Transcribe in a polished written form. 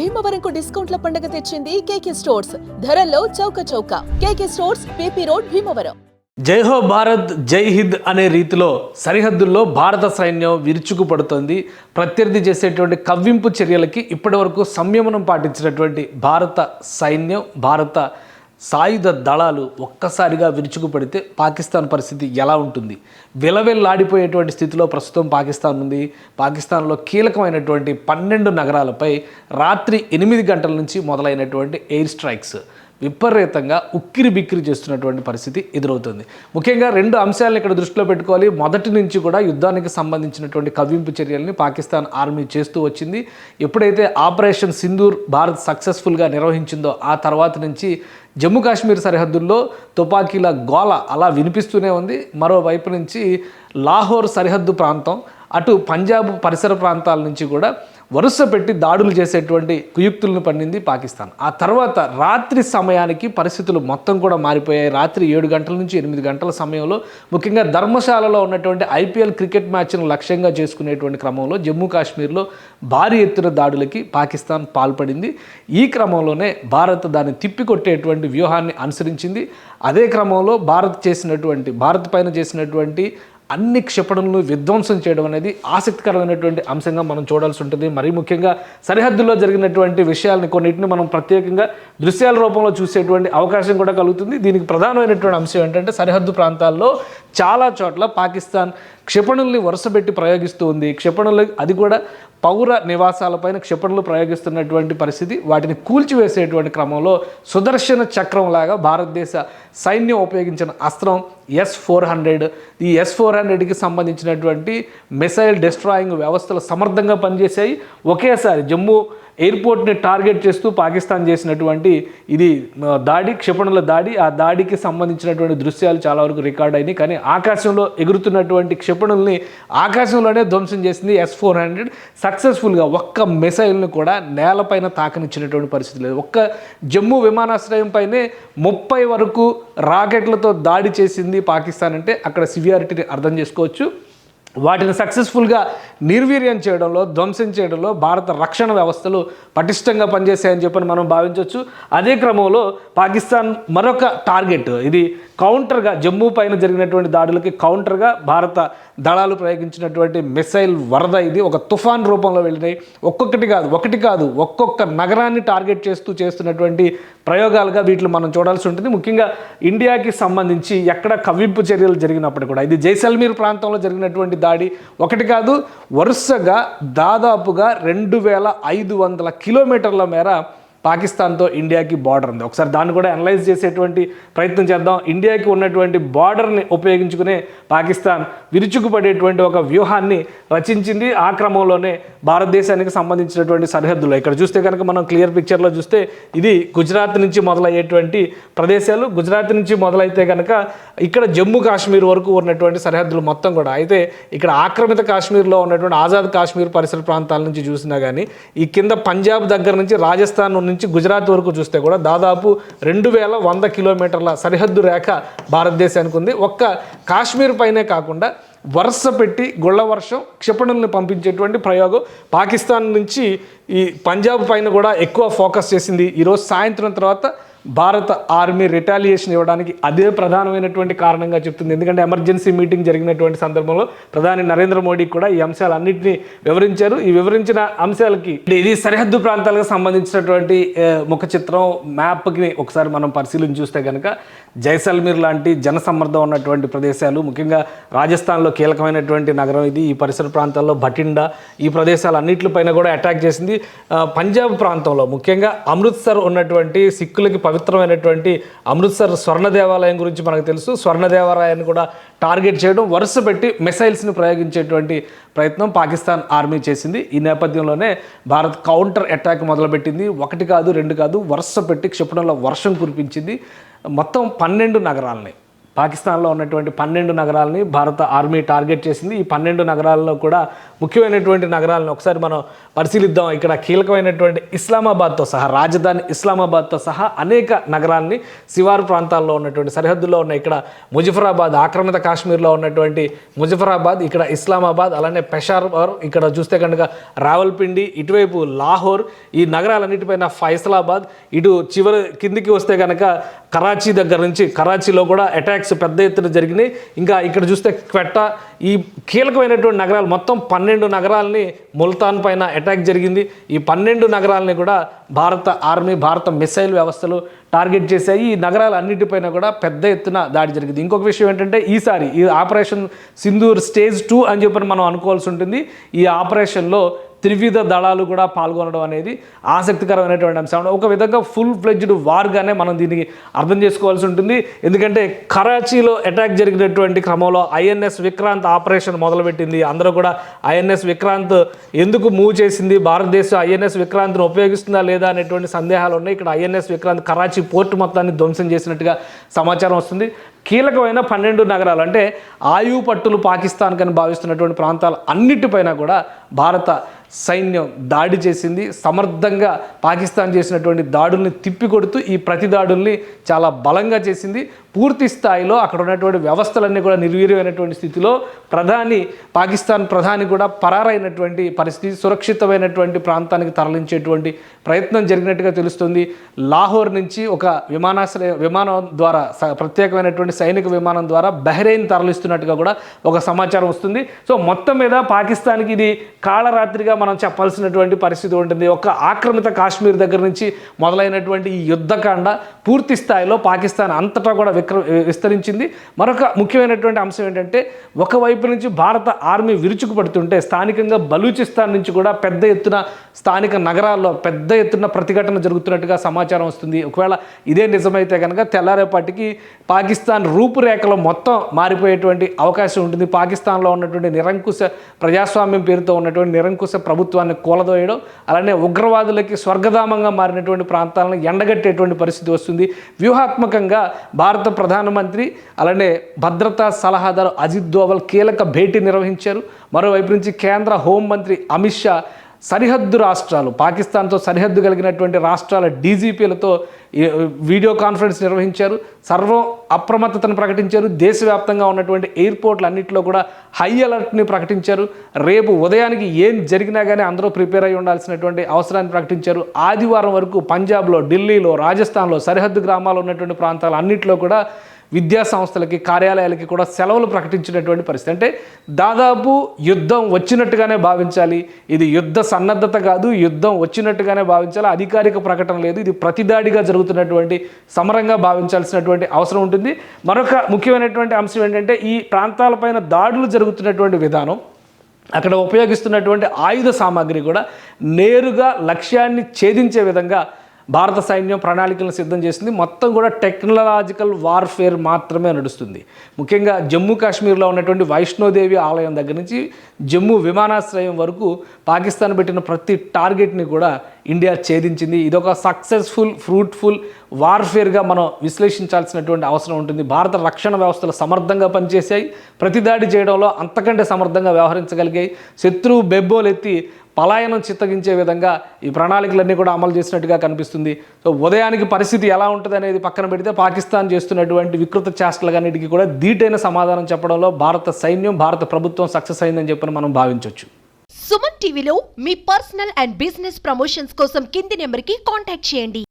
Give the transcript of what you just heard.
భీమవరంకు డిస్కౌంట్ల పండుగ తెచ్చింది కేకే స్టోర్స్. ధరల్లో చౌక చౌక. కేకే స్టోర్స్, పీపీ రోడ్, భీమవరం. జై హో భారత్, జై హింద్ అనే రీతిలో సరిహద్దుల్లో భారత సైన్యం విరుచుకుపడుతోంది. ప్రత్యర్థి చేసేటువంటి కవ్వింపు చర్యలకి ఇప్పటివరకు సంయమనం పాటించినటువంటి భారత సైన్యం, భారత సాయుధ దళాలు ఒక్కసారిగా విరుచుకుపడితే పాకిస్తాన్ పరిస్థితి ఎలా ఉంటుంది? విలవెల్లాడిపోయేటువంటి స్థితిలో ప్రస్తుతం పాకిస్తాన్ ఉంది. పాకిస్తాన్లో కీలకమైనటువంటి 12 నగరాలపై రాత్రి 8 గంటల నుంచి మొదలైనటువంటి ఎయిర్ స్ట్రైక్స్ విపరీతంగా ఉక్కిరి బిక్కిరి చేస్తున్నటువంటి పరిస్థితి ఎదురవుతుంది. ముఖ్యంగా 2 అంశాలను ఇక్కడ దృష్టిలో పెట్టుకోవాలి. మొదటి నుంచి కూడా యుద్ధానికి సంబంధించినటువంటి కవ్వింపు చర్యల్ని పాకిస్తాన్ ఆర్మీ చేస్తూ వచ్చింది. ఎప్పుడైతే ఆపరేషన్ సింధూర్ భారత్ సక్సెస్ఫుల్గా నిర్వహించిందో ఆ తర్వాత నుంచి జమ్మూ కాశ్మీర్ సరిహద్దుల్లో తుపాకీల గోల అలా వినిపిస్తూనే ఉంది. మరోవైపు నుంచి లాహోర్ సరిహద్దు ప్రాంతం, అటు పంజాబ్ పరిసర ప్రాంతాల నుంచి కూడా వరుస పెట్టి దాడులు చేసేటువంటి కుయుక్తులను పన్నింది పాకిస్తాన్. ఆ తర్వాత రాత్రి సమయానికి పరిస్థితులు మొత్తం కూడా మారిపోయాయి. రాత్రి 7 గంటల నుంచి 8 గంటల సమయంలో ముఖ్యంగా ధర్మశాలలో ఉన్నటువంటి ఐపీఎల్ క్రికెట్ మ్యాచ్ను లక్ష్యంగా చేసుకునేటువంటి క్రమంలో జమ్మూ కాశ్మీర్లో భారీ ఎత్తున దాడులకి పాకిస్తాన్ పాల్పడింది. ఈ క్రమంలోనే భారత్ దాన్ని తిప్పికొట్టేటువంటి వ్యూహాన్ని అనుసరించింది. అదే క్రమంలో భారత్ పైన చేసినటువంటి అన్ని క్షిపణులను విధ్వంసం చేయడం అనేది ఆసక్తికరమైనటువంటి అంశంగా మనం చూడాల్సి ఉంటుంది. మరీ ముఖ్యంగా సరిహద్దుల్లో జరిగినటువంటి విషయాలని కొన్నిటిని మనం ప్రత్యేకంగా దృశ్యాల రూపంలో చూసేటువంటి అవకాశం కూడా కలుగుతుంది. దీనికి ప్రధానమైనటువంటి అంశం ఏంటంటే సరిహద్దు ప్రాంతాల్లో చాలా చోట్ల పాకిస్తాన్ క్షిపణుల్ని వరుసపెట్టి ప్రయోగిస్తూ ఉంది. క్షిపణులు అది కూడా పౌర నివాసాలపైన క్షిపణులు ప్రయోగిస్తున్నటువంటి పరిస్థితి. వాటిని కూల్చివేసేటువంటి క్రమంలో సుదర్శన చక్రంలాగా భారతదేశ సైన్యం ఉపయోగించిన అస్త్రం S-400. ఈ S-400కి సంబంధించినటువంటి మిసైల్ డిస్ట్రాయింగ్ వ్యవస్థలు సమర్థంగా పనిచేశాయి. ఒకేసారి జమ్మూ ఎయిర్పోర్ట్ని టార్గెట్ చేస్తూ పాకిస్తాన్ చేసినటువంటి ఇది దాడి, క్షిపణుల దాడి, ఆ దాడికి సంబంధించినటువంటి దృశ్యాలు చాలా వరకు రికార్డ్ అయినాయి. కానీ ఆకాశంలో ఎగురుతున్నటువంటి క్షిపణుల్ని ఆకాశంలోనే ధ్వంసం చేసింది S-400 సక్సెస్ఫుల్గా. ఒక్క మిసైల్ని కూడా నేలపైన తాకనిచ్చినటువంటి పరిస్థితి లేదు. ఒక్క జమ్మూ విమానాశ్రయం పైనే 30 వరకు రాకెట్లతో దాడి చేసింది పాకిస్తాన్. అంటే అక్కడ సివియారిటీని అర్థం చేసుకోవచ్చు. వాటిని సక్సెస్ఫుల్గా నిర్వీర్యం చేయడంలో, ధ్వంసం చేయడంలో భారత రక్షణ వ్యవస్థలు పటిష్టంగా పనిచేశాయని చెప్పని మనం భావించవచ్చు. అదే క్రమంలో పాకిస్తాన్ మరొక టార్గెట్, ఇది కౌంటర్గా జమ్మూ పైన జరిగినటువంటి దాడులకి కౌంటర్గా భారత దళాలు ప్రయోగించినటువంటి మిసైల్ వరద. ఇది ఒక తుఫాన్ రూపంలో వెళ్ళినాయి. ఒకటి కాదు ఒక్కొక్క నగరాన్ని టార్గెట్ చేస్తున్నటువంటి ప్రయోగాలుగా వీటిని మనం చూడాల్సి ఉంటుంది. ముఖ్యంగా ఇండియాకి సంబంధించి ఎక్కడ కవ్వింపు చర్యలు జరిగినప్పుడు కూడా ఇది జైసల్మీర్ ప్రాంతంలో జరిగినటువంటి దాడి ఒకటి కాదు, వరుసగా దాదాపుగా 2500 కిలోమీటర్ల మేర పాకిస్తాన్తో ఇండియాకి బార్డర్ ఉంది. ఒకసారి దాన్ని కూడా అనలైజ్ చేసేటువంటి ప్రయత్నం చేద్దాం. ఇండియాకి ఉన్నటువంటి బార్డర్ని ఉపయోగించుకునే పాకిస్తాన్ విరుచుకుపడేటువంటి ఒక వ్యూహాన్ని రచించింది. ఆ క్రమంలోనే భారతదేశానికి సంబంధించినటువంటి సరిహద్దులో ఇక్కడ చూస్తే కనుక మనం క్లియర్ పిక్చర్లో చూస్తే ఇది గుజరాత్ నుంచి మొదలయ్యేటువంటి ప్రదేశాలు. గుజరాత్ నుంచి మొదలైతే కనుక ఇక్కడ జమ్మూ కాశ్మీర్ వరకు ఉన్నటువంటి సరిహద్దులు మొత్తం కూడా. అయితే ఇక్కడ ఆక్రమిత కాశ్మీర్లో ఉన్నటువంటి ఆజాద్ కాశ్మీర్ పరిసర ప్రాంతాల నుంచి చూసినా కానీ ఈ కింద పంజాబ్ దగ్గర నుంచి రాజస్థాన్ నుంచి గుజరాత్ వరకు చూస్తే కూడా దాదాపు 2100 కిలోమీటర్ల సరిహద్దు రేఖ భారతదేశానికి ఉంది. ఒక్క కాశ్మీర్ పైనే కాకుండా వరుస పెట్టి గుళ్ళ వర్షం క్షిపణుల్ని పంపించేటువంటి ప్రయోగం పాకిస్తాన్ నుంచి ఈ పంజాబ్ పైన కూడా ఎక్కువ ఫోకస్ చేసింది. ఈరోజు సాయంత్రం తర్వాత భారత ఆర్మీ రిటాలియేషన్ ఇవ్వడానికి అదే ప్రధానమైనటువంటి కారణంగా చెప్తుంది. ఎందుకంటే ఎమర్జెన్సీ మీటింగ్ జరిగినటువంటి సందర్భంలో ప్రధాని నరేంద్ర మోడీ కూడా ఈ అంశాలన్నింటినీ వివరించారు. ఈ వివరించిన అంశాలకి ఇది సరిహద్దు ప్రాంతాలకు సంబంధించినటువంటి ముఖ చిత్రం మ్యాప్కి ఒకసారి మనం పరిశీలించి చూస్తే కనుక జైసల్మీర్ లాంటి జనసమ్మర్దం ఉన్నటువంటి ప్రదేశాలు, ముఖ్యంగా రాజస్థాన్లో కీలకమైనటువంటి నగరం ఇది. ఈ పరిసర ప్రాంతాల్లో భటిండా, ఈ ప్రదేశాలన్నింటిపైన కూడా అటాక్ చేసింది. పంజాబ్ ప్రాంతంలో ముఖ్యంగా అమృత్సర్ ఉన్నటువంటి సిక్కులకి పవిత్రమైనటువంటి అమృత్సర్ స్వర్ణ దేవాలయం గురించి మనకు తెలుసు. స్వర్ణ దేవాలయాన్ని కూడా టార్గెట్ చేయడం, వరుస పెట్టి మిసైల్స్ని ప్రయోగించేటువంటి ప్రయత్నం పాకిస్తాన్ ఆర్మీ చేసింది. ఈ నేపథ్యంలోనే భారత్ కౌంటర్ అటాక్ మొదలుపెట్టింది. 1 కాదు 2 కాదు వరుస పెట్టి క్షిపణుల వర్షం కురిపించింది. మొత్తం 12 నగరాలని పాకిస్తాన్లో ఉన్నటువంటి 12 నగరాలని భారత ఆర్మీ టార్గెట్ చేసింది. ఈ 12 నగరాల్లో కూడా ముఖ్యమైనటువంటి నగరాలను ఒకసారి మనం పరిశీలిద్దాం. ఇక్కడ కీలకమైనటువంటి ఇస్లామాబాద్తో సహా, రాజధాని ఇస్లామాబాద్తో సహా అనేక నగరాలని శివారు ప్రాంతాల్లో ఉన్నటువంటి సరిహద్దుల్లో ఉన్న ఇక్కడ ముజఫరాబాద్, ఆక్రమిత కాశ్మీర్లో ఉన్నటువంటి ముజఫరాబాద్, ఇక్కడ ఇస్లామాబాద్, అలానే పెషావర్, ఇక్కడ చూస్తే కనుక రావల్పిండి, ఇటువైపు లాహోర్, ఈ నగరాలన్నిటిపైన ఫైసలాబాద్, ఇటు చివరి కిందికి వస్తే కనుక కరాచీ దగ్గర నుంచి, కరాచీలో కూడా అటాక్స్ పెద్ద ఎత్తున జరిగినాయి. ఇంకా ఇక్కడ చూస్తే క్వెట్టా, ఈ కీలకమైనటువంటి నగరాలు మొత్తం 12 నగరాలని ముల్తాన్ పైన అటాక్ జరిగింది. ఈ 12 నగరాలని కూడా భారత ఆర్మీ, భారత మిసైల్ వ్యవస్థలు టార్గెట్ చేశాయి. ఈ నగరాలన్నిటిపైన కూడా పెద్ద ఎత్తున దాడి జరిగింది. ఇంకొక విషయం ఏంటంటే ఈసారి ఈ ఆపరేషన్ సింధూర్ స్టేజ్ 2 అని చెప్పి మనం అనుకోవాల్సి ఉంటుంది. ఈ ఆపరేషన్లో త్రివిధ దళాలు కూడా పాల్గొనడం అనేది ఆసక్తికరమైనటువంటి అంశం. ఒక విధంగా ఫుల్ ఫ్లెడ్జ్డ్ వార్గానే మనం దీనికి అర్థం చేసుకోవాల్సి ఉంటుంది. ఎందుకంటే కరాచీలో అటాక్ జరిగినటువంటి క్రమంలో ఐఎన్ఎస్ విక్రాంత్ ఆపరేషన్ మొదలుపెట్టింది. అందరూ కూడా ఐఎన్ఎస్ విక్రాంత్ ఎందుకు మూవ్ చేసింది, భారతదేశం ఐఎన్ఎస్ విక్రాంత్ను ఉపయోగిస్తుందా లేదా అనేటువంటి సందేహాలు ఉన్నాయి. ఇక్కడ ఐఎన్ఎస్ విక్రాంత్ కరాచీ పోర్టు మొత్తాన్ని ధ్వంసం చేసినట్టుగా సమాచారం వస్తుంది. కీలకమైన 12 నగరాలు అంటే ఆయువు పట్టులు పాకిస్తాన్ కని భావిస్తున్నటువంటి ప్రాంతాలు అన్నిటిపైన కూడా భారత సైన్యం దాడి చేసింది. సమర్థంగా పాకిస్తాన్ చేసినటువంటి దాడుల్ని తిప్పికొడుతూ ఈ ప్రతి దాడుల్ని చాలా బలంగా చేసింది. పూర్తి స్థాయిలో అక్కడ ఉన్నటువంటి వ్యవస్థలన్నీ కూడా నిర్వీర్యమైనటువంటి స్థితిలో పాకిస్తాన్ ప్రధాని కూడా పరారైనటువంటి పరిస్థితి, సురక్షితమైనటువంటి ప్రాంతానికి తరలించేటువంటి ప్రయత్నం జరిగినట్టుగా తెలుస్తుంది. లాహోర్ నుంచి ఒక విమానం ద్వారా, ప్రత్యేకమైనటువంటి సైనిక విమానం ద్వారా బహ్రెయిన్ తరలిస్తున్నట్టుగా కూడా ఒక సమాచారం వస్తుంది. సో మొత్తం మీద పాకిస్తాన్కి ఇది కాళరాత్రిగా మనం చెప్పాల్సినటువంటి పరిస్థితి ఉంటుంది. ఒక ఆక్రమిత కాశ్మీర్ దగ్గర నుంచి మొదలైనటువంటి ఈ యుద్ధకాండ పూర్తి స్థాయిలో పాకిస్తాన్ అంతటా కూడా విస్తరించింది. మరొక ముఖ్యమైనటువంటి అంశం ఏంటంటే ఒకవైపు నుంచి భారత ఆర్మీ విరుచుకుపడుతుంటే స్థానికంగా బలూచిస్తాన్ నుంచి కూడా పెద్ద ఎత్తున స్థానిక నగరాల్లో పెద్ద ఎత్తున ప్రతిఘటన జరుగుతున్నట్టుగా సమాచారం వస్తుంది. ఒకవేళ ఇదే నిజమైతే కనుక తెల్లారేపాటికి పాకిస్తాన్ రూపురేఖలో మొత్తం మారిపోయేటువంటి అవకాశం ఉంటుంది. పాకిస్తాన్లో ఉన్నటువంటి నిరంకుశ ప్రజాస్వామ్యం పేరుతో ఉన్నటువంటి నిరంకుశ ప్రభుత్వాన్ని కూలదోయడం, అలానే ఉగ్రవాదులకి స్వర్గధామంగా మారినటువంటి ప్రాంతాలను ఎండగట్టేటువంటి పరిస్థితి వస్తుంది. వ్యూహాత్మకంగా భారత ప్రధానమంత్రి అలానే భద్రతా సలహాదారు అజిత్ దోవల్ కీలక భేటీ నిర్వహించారు. మరోవైపు నుంచి కేంద్ర హోంమంత్రి అమిత్ షా సరిహద్దు రాష్ట్రాలు, పాకిస్తాన్తో సరిహద్దు కలిగినటువంటి రాష్ట్రాల డీజీపీలతో వీడియో కాన్ఫరెన్స్ నిర్వహించారు. సర్వం అప్రమత్తతను ప్రకటించారు. దేశవ్యాప్తంగా ఉన్నటువంటి ఎయిర్పోర్ట్లు అన్నింటిలో కూడా హై అలర్ట్ని ప్రకటించారు. రేపు ఉదయానికి ఏం జరిగినా కానీ అందరూ ప్రిపేర్ అయి ఉండాల్సినటువంటి అవసరాన్ని ప్రకటించారు. ఆదివారం వరకు పంజాబ్లో, ఢిల్లీలో, రాజస్థాన్లో, సరిహద్దు గ్రామాలు ఉన్నటువంటి ప్రాంతాలు అన్నింటిలో కూడా విద్యా సంస్థలకి, కార్యాలయాలకి కూడా సెలవులు ప్రకటించినటువంటి పరిస్థితి. అంటే దాదాపు యుద్ధం వచ్చినట్టుగానే భావించాలి. ఇది యుద్ధ సన్నద్ధత కాదు, యుద్ధం వచ్చినట్టుగానే భావించాలి. అధికారిక ప్రకటన లేదు. ఇది ప్రతిదాడిగా జరుగుతున్నటువంటి సమరంగా భావించాల్సినటువంటి అవసరం ఉంటుంది. మరొక ముఖ్యమైనటువంటి అంశం ఏంటంటే ఈ ప్రాంతాలపైన దాడులు జరుగుతున్నటువంటి విధానం, అక్కడ ఉపయోగిస్తున్నటువంటి ఆయుధ సామాగ్రి కూడా నేరుగా లక్ష్యాన్ని ఛేదించే విధంగా భారత సైన్యం ప్రణాళికలను సిద్ధం చేసింది. మొత్తం కూడా టెక్నాలజికల్ వార్ఫేర్ మాత్రమే నడుస్తుంది. ముఖ్యంగా జమ్మూ కాశ్మీర్లో ఉన్నటువంటి వైష్ణోదేవి ఆలయం దగ్గర నుంచి జమ్మూ విమానాశ్రయం వరకు పాకిస్తాన్ పెట్టిన ప్రతి టార్గెట్ని కూడా ఇండియా ఛేదించింది. ఇదొక సక్సెస్ఫుల్, ఫ్రూట్ఫుల్ వార్ఫేర్గా మనం విశ్లేషించాల్సినటువంటి అవసరం ఉంటుంది. భారత రక్షణ వ్యవస్థలు సమర్థంగా పనిచేశాయి. ప్రతిదాడి చేయడంలో అంతకంటే సమర్థంగా వ్యవహరించగలిగాయి. శత్రువు బెబ్బోలెత్తి పలాయనం చిత్తగించే విధంగా ఈ ప్రణాళికలన్నీ కూడా అమలు చేసినట్టుగా కనిపిస్తుంది. సో ఉదయానికి పరిస్థితి ఎలా ఉంటుంది అనేది పక్కన పెడితే పాకిస్తాన్ చేస్తున్నటువంటి వికృత చేష్టలన్నిటికీ కూడా ధీటైన సమాధానం చెప్పడంలో భారత సైన్యం, భారత ప్రభుత్వం సక్సెస్ అయిందని చెప్పని మనం భావించవచ్చు. సుమన్ టీవీలో మీ పర్సనల్ అండ్ బిజినెస్ ప్రమోషన్స్ కోసం కింది నెంబర్కి కాంటాక్ట్ చేయండి.